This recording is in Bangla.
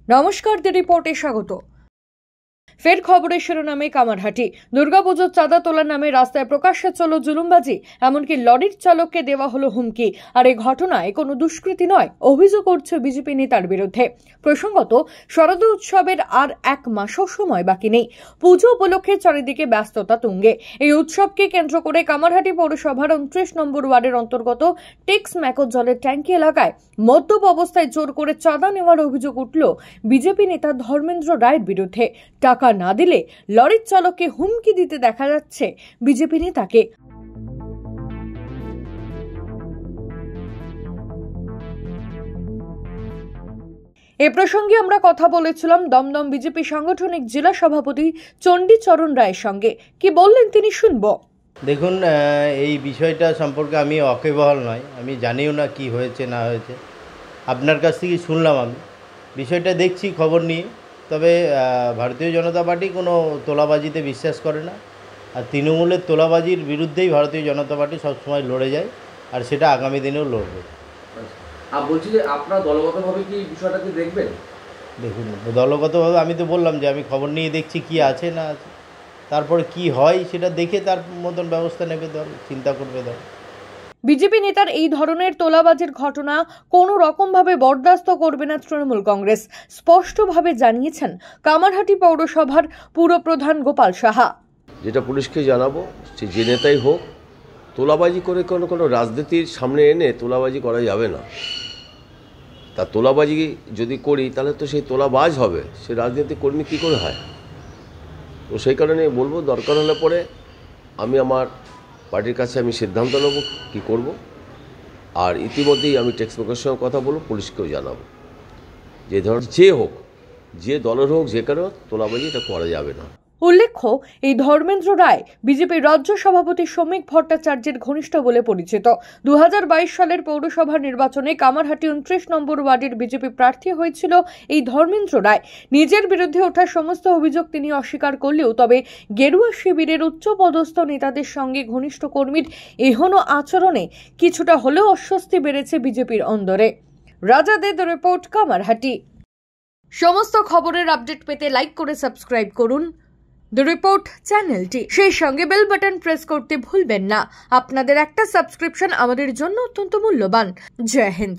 নমস্কার, দি রিপোর্টে স্বাগত। ফের খবরের শিরোনামে কামারহাটি। দুর্গাপুজোর চাঁদা তোলার নামে রাস্তায় প্রকাশ্যে চলো জুলুমবাজি, এমনকি লরির চালককে দেওয়া হলো হুমকি। আর এই ঘটনায় কোনো দুষ্কৃতি নয়, অভিযোগ করছে বিজেপি নেতার বিরুদ্ধে। প্রসঙ্গত, শারদীয় উৎসবের আর এক মাসও সময় বাকি নেই। পুজো উপলক্ষে চারিদিকে ব্যস্ততা তুঙ্গে। এই উৎসবকে কেন্দ্র করে কামারহাটি পৌরসভার 29 নম্বর ওয়ার্ডের অন্তর্গত টেক্স ম্যাকো জলের ট্যাঙ্কি এলাকায় মদ্যপ অবস্থায় জোর করে চাঁদা নেওয়ার অভিযোগ উঠল বিজেপি নেতা ধর্মেন্দ্র রায়ের বিরুদ্ধে। টাকা না দিলে লরির চালককে হুমকি দিতে দেখা যাচ্ছে বিজেপি নেতাকে। এ প্রসঙ্গে আমরা কথা বলেছিলাম দমদম বিজেপি সাংগঠনিক জেলা সভাপতি চণ্ডীচরণ রায়ের সঙ্গে। কি বললেন তিনি, শুনবো। দেখুন, এই বিষয়টা সম্পর্কে আমি ওয়াকিবহাল নয়, আমি জানিও না কি হয়েছে না হয়েছে। আপনার কাছ থেকে শুনলাম, আমি বিষয়টা দেখছি খবর নিয়ে। তবে ভারতীয় জনতা পার্টি কোনো তোলাবাজিতে বিশ্বাস করে না, আর তৃণমূলের তোলাবাজির বিরুদ্ধেই ভারতীয় জনতা পার্টি সবসময় লড়ে যায়, আর সেটা আগামী দিনেও লড়বে। বলছি যে আপনারা দলগতভাবে কি বিষয়টাকে দেখবেন? দেখুন, দলগতভাবে আমি তো বললাম যে আমি খবর নিয়ে দেখছি কি আছে না আছে, তারপরে কি হয় সেটা দেখে তার মতন ব্যবস্থা নেবে দল, চিন্তা করবে দল। বিজেপি নেতার এই ধরনের তোলাবাজির ঘটনা কোনো রকমভাবে বরদাস্ত করবে না তৃণমূল কংগ্রেস, স্পষ্টভাবে জানিয়েছেন কামারহাটি পৌরসভার পুরপ্রধান গোপাল সাহা। যেটা পুলিশকে জানাবো, যে নেতাই হোক, তোলাবাজি করে কোনো রাজনীতির সামনে এনে তোলাবাজি করা যাবে না। তা তোলাবাজি যদি করি তাহলে তো সেই তোলাবাজ হবে, সে রাজনীতি কর্মী কী করে হয়? তো সেই কারণে বলবো, দরকার হলে পরে আমি আমার পার্টির কাছে আমি সিদ্ধান্ত নেব কী করব। আর ইতিমধ্যেই আমি টেক্স ম্যাকোর সঙ্গে কথা বলব, পুলিশকেও জানাবো যে ধরনের যে হোক, যে দলের হোক, যে কারো তোলাবাজি এটা করা যাবে না। উল্লেখ্য, এই ধর্মেন্দ্র রায় বিজেপির রাজ্য সভাপতি শ্রমিক ভট্টাচার্যের ঘনিষ্ঠ বলে পরিচিত। 2022 সালের পৌরসভা নির্বাচনে কামারহাটি 29 নম্বর ওয়ার্ডের বিজেপি প্রার্থী হয়েছিল এই ধর্মেন্দ্র রায়। নিজের বিরুদ্ধে ওঠা সমস্ত অভিযোগ তিনি অস্বীকার করলেও তবে গেরুয়া শিবিরের উচ্চপদস্থ নেতাদের সঙ্গে ঘনিষ্ঠ কর্মীর এহেন আচরণে কিছুটা হলেও অস্বস্তি বেড়েছে বিজেপির অন্দরে। রাজাদের রিপোর্ট, কামারহাটি। সমস্ত খবরের আপডেট পেতে লাইক করে সাবস্ক্রাইব করুন দ্য রিপোর্ট চ্যানেলটি। সেই সঙ্গে বেল বাটন প্রেস করতে ভুলবেন না। আপনাদের একটা সাবস্ক্রিপশন আমাদের জন্য অত্যন্ত মূল্যবান। জয় হিন্দ।